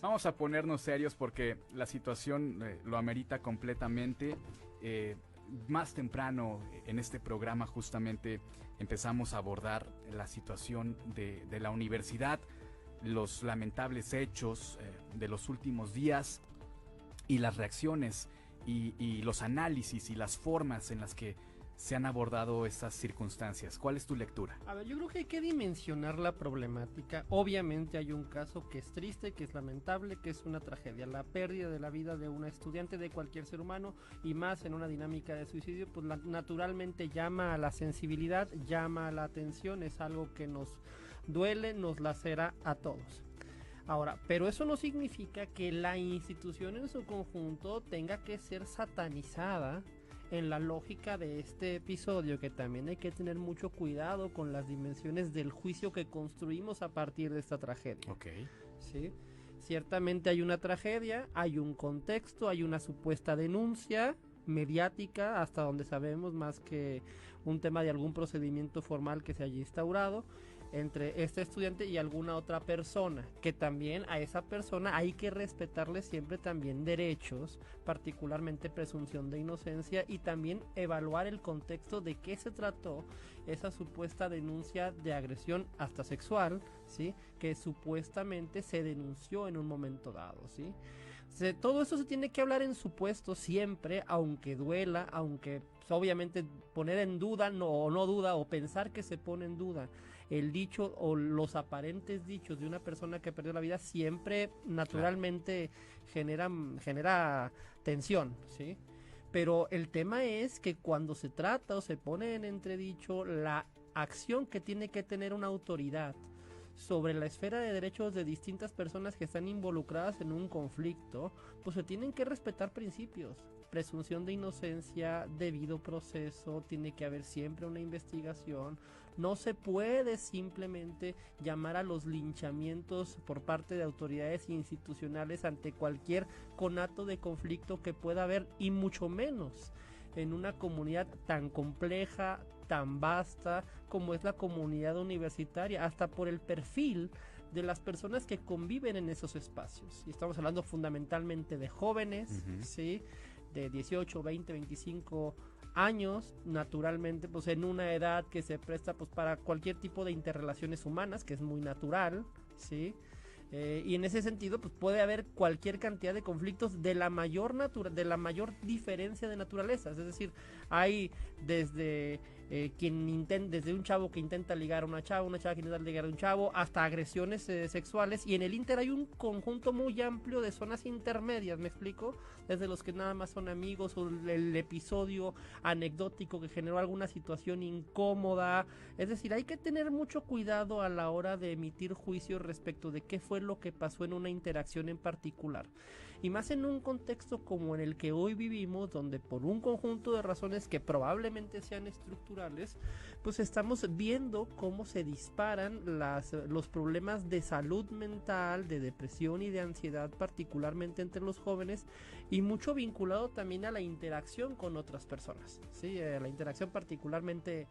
Vamos a ponernos serios porque la situación lo amerita completamente. Más temprano en este programa justamente empezamos a abordar la situación de la universidad, los lamentables hechos de los últimos días y las reacciones y los análisis y las formas en las que se han abordado estas circunstancias. ¿Cuál es tu lectura? A ver, yo creo que hay que dimensionar la problemática. Obviamente hay un caso que es triste, que es lamentable, que es una tragedia. La pérdida de la vida de una estudiante, de cualquier ser humano, y más en una dinámica de suicidio, pues naturalmente llama a la sensibilidad, llama a la atención, es algo que nos duele, nos lacera a todos. Ahora, pero eso no significa que la institución en su conjunto tenga que ser satanizada en la lógica de este episodio, que también hay que tener mucho cuidado con las dimensiones del juicio que construimos a partir de esta tragedia. Ok. ¿Sí? Ciertamente hay una tragedia, hay un contexto, hay una supuesta denuncia mediática, hasta donde sabemos, más que un tema de algún procedimiento formal que se haya instaurado entre este estudiante y alguna otra persona, que también a esa persona hay que respetarle siempre también derechos, particularmente presunción de inocencia, y también evaluar el contexto de qué se trató esa supuesta denuncia de agresión hasta sexual, ¿sí? Que supuestamente se denunció en un momento dado, ¿sí? Todo eso se tiene que hablar en supuesto siempre, aunque duela, aunque pues, obviamente poner en duda o no duda, o pensar que se pone en duda el dicho o los aparentes dichos de una persona que perdió la vida siempre naturalmente genera tensión, ¿sí? Pero el tema es que cuando se trata o se pone en entredicho la acción que tiene que tener una autoridad sobre la esfera de derechos de distintas personas que están involucradas en un conflicto, pues se tienen que respetar principios. Presunción de inocencia, debido proceso, tiene que haber siempre una investigación. No se puede simplemente llamar a los linchamientos por parte de autoridades institucionales ante cualquier conato de conflicto que pueda haber, y mucho menos en una comunidad tan compleja, tan vasta como es la comunidad universitaria, hasta por el perfil de las personas que conviven en esos espacios. Y estamos hablando fundamentalmente de jóvenes, ¿sí? De 18, 20, 25 años, naturalmente, pues en una edad que se presta pues para cualquier tipo de interrelaciones humanas, que es muy natural, ¿sí? Y en ese sentido pues puede haber cualquier cantidad de conflictos de la mayor diferencia de naturaleza, es decir, hay desde desde un chavo que intenta ligar a una chava que intenta ligar a un chavo, hasta agresiones sexuales, y en el inter hay un conjunto muy amplio de zonas intermedias, ¿me explico? Desde los que nada más son amigos, o el episodio anecdótico que generó alguna situación incómoda. Es decir, hay que tener mucho cuidado a la hora de emitir juicios respecto de qué fue lo que pasó en una interacción en particular, y más en un contexto como en el que hoy vivimos, donde por un conjunto de razones que probablemente sean estructurales, pues estamos viendo cómo se disparan los problemas de salud mental, de depresión y de ansiedad, particularmente entre los jóvenes, y mucho vinculado también a la interacción con otras personas, ¿sí? La interacción particularmente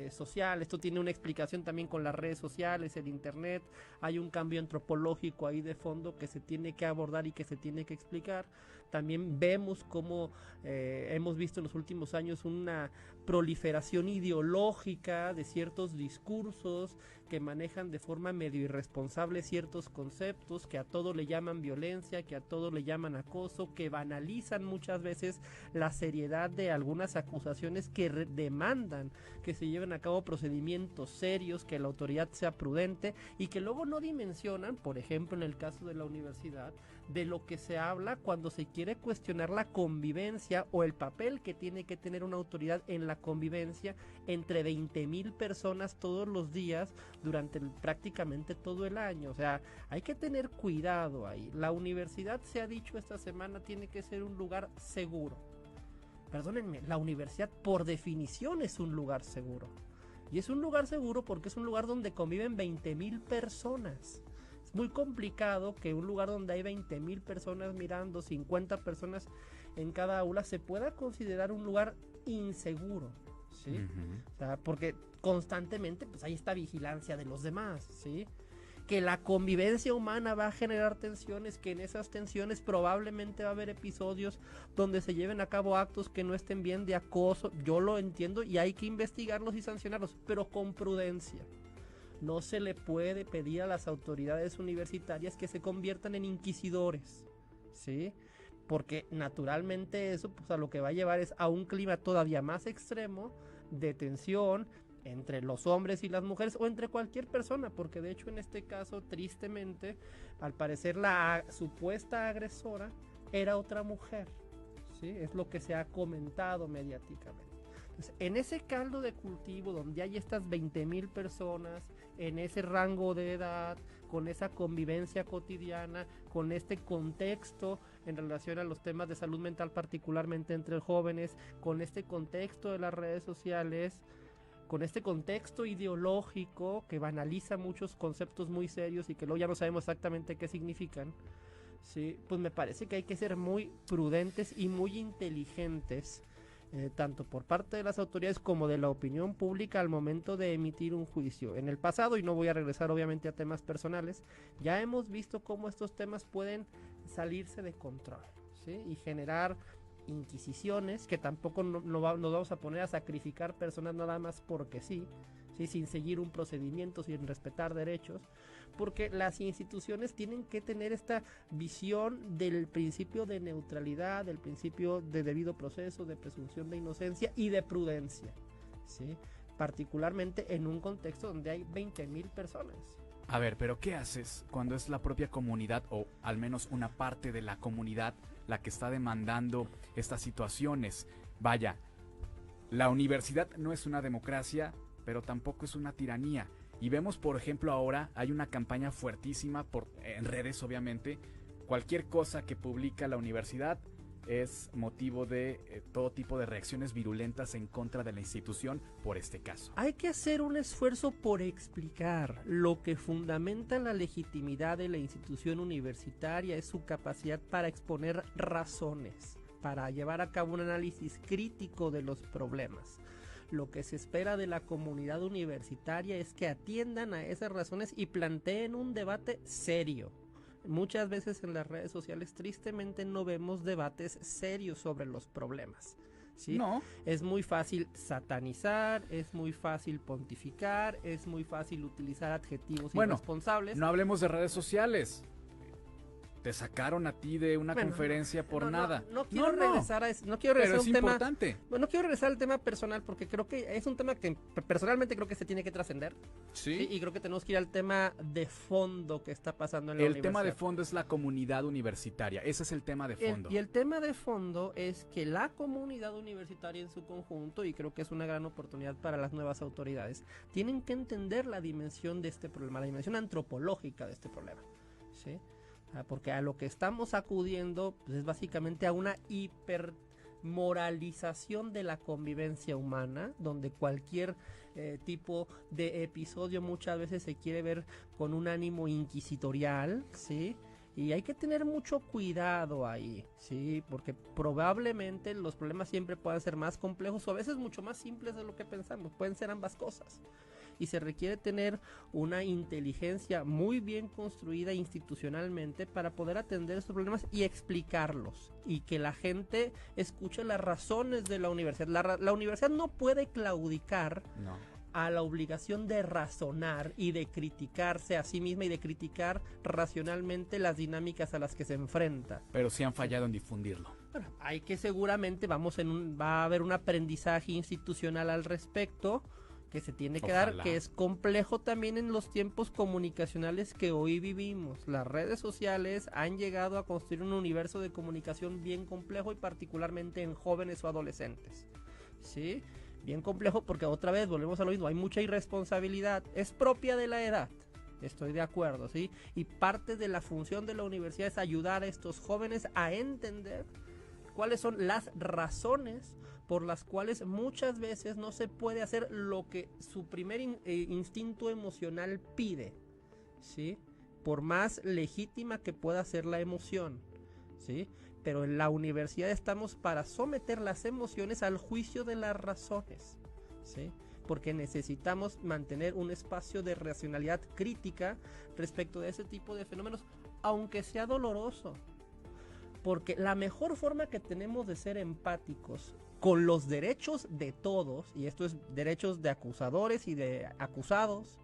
social. Esto tiene una explicación también con las redes sociales, el internet. Hay un cambio antropológico ahí de fondo que se tiene que abordar y que se tiene que explicar. También vemos cómo hemos visto en los últimos años una proliferación ideológica de ciertos discursos que manejan de forma medio irresponsable ciertos conceptos, que a todo le llaman violencia, que a todo le llaman acoso, que banalizan muchas veces la seriedad de algunas acusaciones, que demandan que se lleven a cabo procedimientos serios, que la autoridad sea prudente, y que luego no dimensionan, por ejemplo en el caso de la universidad, de lo que se habla cuando se quiere cuestionar la convivencia o el papel que tiene que tener una autoridad en la convivencia entre 20,000 personas todos los días durante prácticamente todo el año. O sea, hay que tener cuidado ahí. La universidad, se ha dicho esta semana, tiene que ser un lugar seguro. Perdónenme, la universidad por definición es un lugar seguro. Y es un lugar seguro porque es un lugar donde conviven 20,000 personas. Es muy complicado que un lugar donde hay 20,000 personas mirando, 50 personas en cada aula, se pueda considerar un lugar inseguro, ¿sí? O sea, porque constantemente pues hay esta vigilancia de los demás, ¿sí? que la convivencia humana va a generar tensiones, que en esas tensiones probablemente va a haber episodios donde se lleven a cabo actos que no estén bien, de acoso. Yo lo entiendo y hay que investigarlos y sancionarlos, pero con prudencia. No se le puede pedir a las autoridades universitarias que se conviertan en inquisidores, ¿sí? Porque naturalmente eso, pues, a lo que va a llevar es a un clima todavía más extremo de tensión entre los hombres y las mujeres, o entre cualquier persona, porque de hecho en este caso, tristemente, al parecer la supuesta agresora era otra mujer, ¿sí? Es lo que se ha comentado mediáticamente. Entonces, en ese caldo de cultivo donde hay estas 20,000 personas, en ese rango de edad, con esa convivencia cotidiana, con este contexto en relación a los temas de salud mental, particularmente entre jóvenes, con este contexto de las redes sociales, con este contexto ideológico que banaliza muchos conceptos muy serios y que luego ya no sabemos exactamente qué significan, ¿sí? Pues me parece que hay que ser muy prudentes y muy inteligentes, tanto por parte de las autoridades como de la opinión pública al momento de emitir un juicio. En el pasado, y no voy a regresar obviamente a temas personales, ya hemos visto cómo estos temas pueden salirse de control, ¿sí? Y generar inquisiciones, que tampoco nos vamos a poner a sacrificar personas nada más porque sí, ¿sí? Sin seguir un procedimiento, sin respetar derechos, porque las instituciones tienen que tener esta visión del principio de neutralidad, del principio de debido proceso, de presunción de inocencia y de prudencia, ¿sí? Particularmente en un contexto donde hay 20,000 personas. A ver, pero ¿qué haces cuando es la propia comunidad, o al menos una parte de la comunidad, la que está demandando estas situaciones? Vaya, la universidad no es una democracia, pero tampoco es una tiranía. Y vemos, por ejemplo, ahora hay una campaña fuertísima en redes, obviamente. Cualquier cosa que publica la universidad es motivo de todo tipo de reacciones virulentas en contra de la institución por este caso. Hay que hacer un esfuerzo por explicar. Lo que fundamenta la legitimidad de la institución universitaria es su capacidad para exponer razones, para llevar a cabo un análisis crítico de los problemas. Lo que se espera de la comunidad universitaria es que atiendan a esas razones y planteen un debate serio. Muchas veces en las redes sociales tristemente no vemos debates serios sobre los problemas, ¿sí? No. Es muy fácil satanizar, es muy fácil pontificar, es muy fácil utilizar adjetivos irresponsables. No hablemos de redes sociales. Te sacaron a ti de una conferencia por nada. No quiero regresar a eso. No quiero regresar pero es importante. No quiero regresar al tema personal porque creo que es un tema que personalmente creo que se tiene que trascender. ¿Sí? Y creo que tenemos que ir al tema de fondo que está pasando en la universidad. El tema de fondo es la comunidad universitaria. Ese es el tema de fondo. Y el tema de fondo es que la comunidad universitaria en su conjunto, y creo que es una gran oportunidad para las nuevas autoridades, tienen que entender la dimensión de este problema, la dimensión antropológica de este problema, ¿sí? Porque a lo que estamos acudiendo, pues, es básicamente a una hipermoralización de la convivencia humana, donde cualquier tipo de episodio muchas veces se quiere ver con un ánimo inquisitorial, ¿sí? Y hay que tener mucho cuidado ahí, ¿sí? Porque probablemente los problemas siempre puedan ser más complejos o a veces mucho más simples de lo que pensamos, pueden ser ambas cosas. Y se requiere tener una inteligencia muy bien construida institucionalmente para poder atender estos problemas y explicarlos, y que la gente escuche las razones de la universidad. La universidad no puede claudicar a la obligación de razonar y de criticarse a sí misma y de criticar racionalmente las dinámicas a las que se enfrenta. Pero sí han fallado en difundirlo. Bueno, hay que seguramente va a haber un aprendizaje institucional al respecto que se tiene que dar, que es complejo también en los tiempos comunicacionales que hoy vivimos. Las redes sociales han llegado a construir un universo de comunicación bien complejo y particularmente en jóvenes o adolescentes, ¿sí? Bien complejo porque otra vez volvemos a lo mismo, hay mucha irresponsabilidad, es propia de la edad. Estoy de acuerdo, ¿sí? Y parte de la función de la universidad es ayudar a estos jóvenes a entender cuáles son las razones por las cuales muchas veces no se puede hacer lo que su primer instinto emocional pide, ¿sí? Por más legítima que pueda ser la emoción, ¿sí? Pero en la universidad estamos para someter las emociones al juicio de las razones, ¿sí? porque necesitamos mantener un espacio de racionalidad crítica respecto de ese tipo de fenómenos, aunque sea doloroso. Porque la mejor forma que tenemos de ser empáticos con los derechos de todos, y esto es derechos de acusadores y de acusados,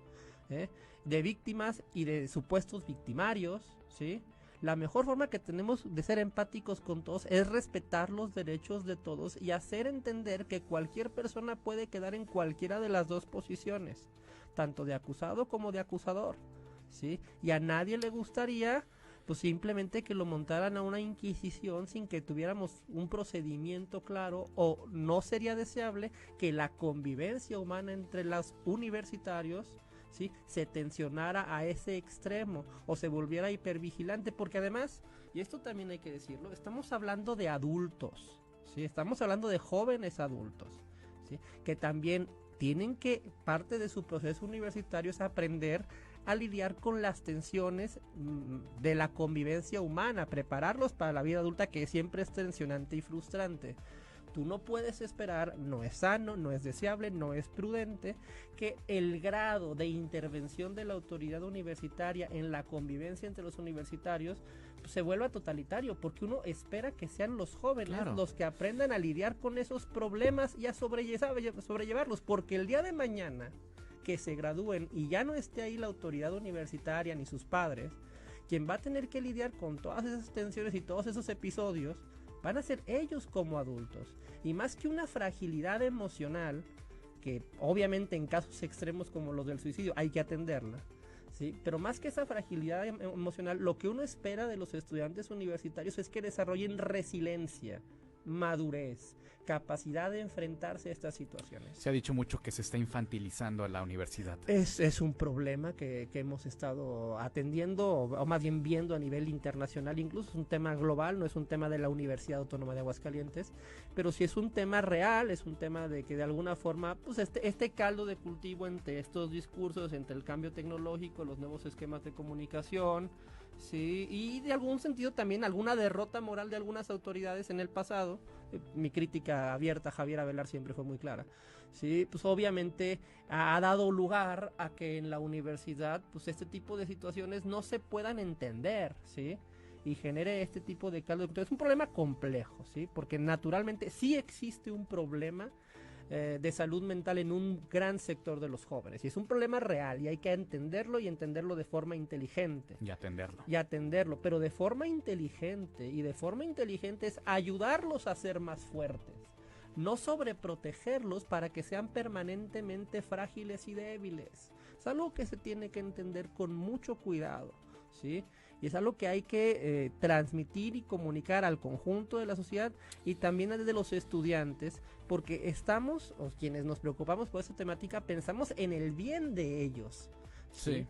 de víctimas y de supuestos victimarios, ¿sí? La mejor forma que tenemos de ser empáticos con todos es respetar los derechos de todos y hacer entender que cualquier persona puede quedar en cualquiera de las dos posiciones, tanto de acusado como de acusador, ¿sí? Y a nadie le gustaría pues simplemente que lo montaran a una inquisición sin que tuviéramos un procedimiento claro, o no sería deseable que la convivencia humana entre los universitarios, ¿sí?, se tensionara a ese extremo o se volviera hipervigilante, porque además, y esto también hay que decirlo, estamos hablando de adultos, ¿sí?, estamos hablando de jóvenes adultos, ¿sí?, que también tienen que, parte de su proceso universitario es aprender a lidiar con las tensiones de la convivencia humana, prepararlos para la vida adulta, que siempre es tensionante y frustrante. Tú no puedes esperar, no es sano, no es deseable, no es prudente, que el grado de intervención de la autoridad universitaria en la convivencia entre los universitarios pues, se vuelva totalitario, porque uno espera que sean los jóvenes los que aprendan a lidiar con esos problemas y a sobrellevarlos, porque el día de mañana que se gradúen y ya no esté ahí la autoridad universitaria ni sus padres, quien va a tener que lidiar con todas esas tensiones y todos esos episodios van a ser ellos como adultos. Y más que una fragilidad emocional, que obviamente en casos extremos como los del suicidio hay que atenderla, ¿sí?, pero más que esa fragilidad emocional, lo que uno espera de los estudiantes universitarios es que desarrollen resiliencia, madurez, capacidad de enfrentarse a estas situaciones. Se ha dicho mucho que se está infantilizando a la universidad. Es un problema que hemos estado atendiendo, o más bien viendo a nivel internacional, incluso es un tema global, no es un tema de la Universidad Autónoma de Aguascalientes, pero sí es un tema real, es un tema de que de alguna forma, pues este caldo de cultivo entre estos discursos, entre el cambio tecnológico, los nuevos esquemas de comunicación, sí, y de algún sentido también alguna derrota moral de algunas autoridades en el pasado. Mi crítica abierta a Javier Avelar siempre fue muy clara, sí, pues obviamente ha dado lugar a que en la universidad pues este tipo de situaciones no se puedan entender, sí, y genere este tipo de caldo. Entonces es un problema complejo, sí, porque naturalmente sí existe un problema de salud mental en un gran sector de los jóvenes, y es un problema real y hay que entenderlo, y entenderlo de forma inteligente Y atenderlo. pero de forma inteligente, y de forma inteligente es ayudarlos a ser más fuertes, no sobreprotegerlos para que sean permanentemente frágiles y débiles. Es algo que se tiene que entender con mucho cuidado, ¿sí? Y es algo que hay que transmitir y comunicar al conjunto de la sociedad y también desde los estudiantes, porque estamos, o quienes nos preocupamos por esta temática, pensamos en el bien de ellos, ¿sí?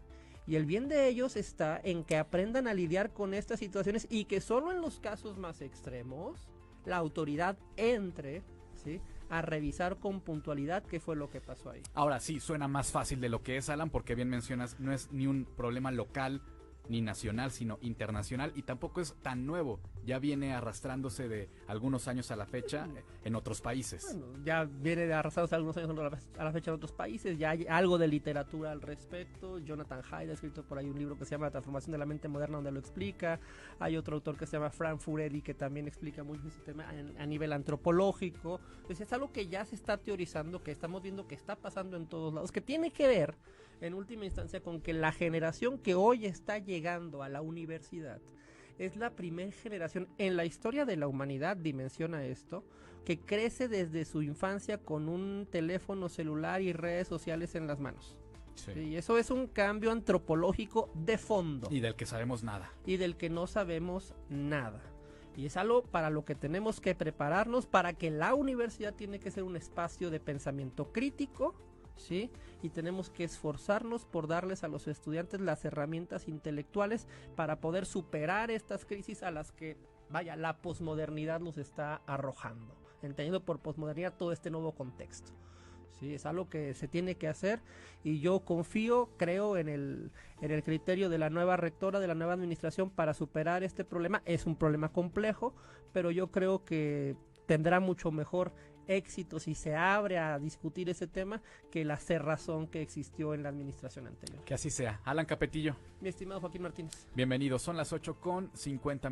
Y el bien de ellos está en que aprendan a lidiar con estas situaciones, y que solo en los casos más extremos la autoridad entre, ¿sí?, a revisar con puntualidad qué fue lo que pasó ahí. Ahora sí, suena más fácil de lo que es, Alan, porque bien mencionas, no es ni un problema local ni nacional, sino internacional, y tampoco es tan nuevo, ya viene arrastrándose de algunos años a la fecha en otros países. Bueno, ya viene de arrastrándose algunos años a la fecha en otros países, ya hay algo de literatura al respecto. Jonathan Haidt ha escrito por ahí un libro que se llama La transformación de la mente moderna, donde lo explica. Hay otro autor que se llama Frank Furedi, que también explica mucho ese tema a nivel antropológico. Entonces es algo que ya se está teorizando, que estamos viendo que está pasando en todos lados, que tiene que ver en última instancia con que la generación que hoy está llegando a la universidad es la primera generación en la historia de la humanidad, dimensiona esto, que crece desde su infancia con un teléfono celular y redes sociales en las manos. Sí. Y eso es un cambio antropológico de fondo. Y del que sabemos nada. Y del que no sabemos nada. Y es algo para lo que tenemos que prepararnos, para que la universidad tiene que ser un espacio de pensamiento crítico, ¿sí? Y tenemos que esforzarnos por darles a los estudiantes las herramientas intelectuales para poder superar estas crisis a las que, vaya, la posmodernidad los está arrojando, entendiendo por posmodernidad todo este nuevo contexto. Sí, es algo que se tiene que hacer, y yo creo en el criterio de la nueva rectora, de la nueva administración, para superar este problema. Es un problema complejo, pero yo creo que tendrá mucho mejor éxito si se abre a discutir ese tema que la cerrazón que existió en la administración anterior. Que así sea. Alan Capetillo. Mi estimado Joaquín Martínez. Bienvenido, son las 8:50.